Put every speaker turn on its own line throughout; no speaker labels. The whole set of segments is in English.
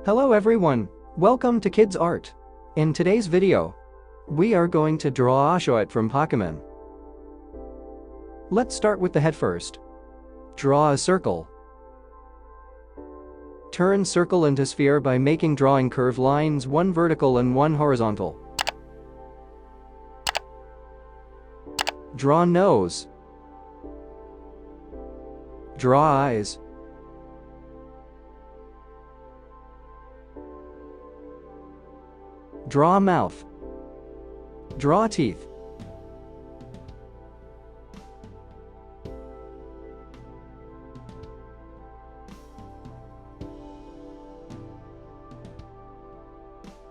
Hello everyone, welcome to Kidz Art. In today's video, we are going to draw Oshawott from Pokemon. Let's start with the head first. Draw a circle. Turn circle into sphere by drawing curved lines, one vertical and one horizontal. Draw nose. Draw eyes. Draw mouth. Draw teeth.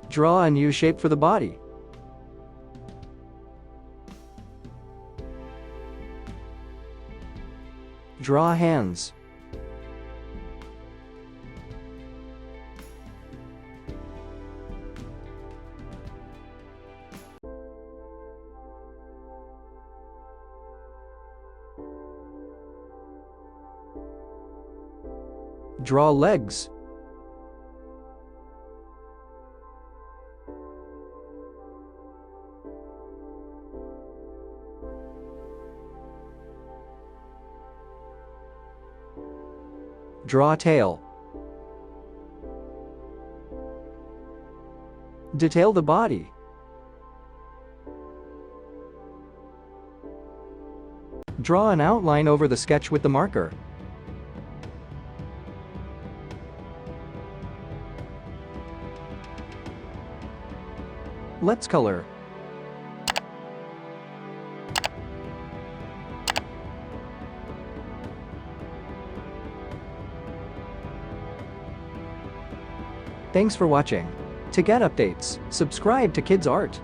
Draw a new shape for the body. Draw hands. Draw legs. Draw tail. Detail the body. Draw an outline over the sketch with the marker. Let's color. Thanks for watching. To get updates, subscribe to Kidz Art.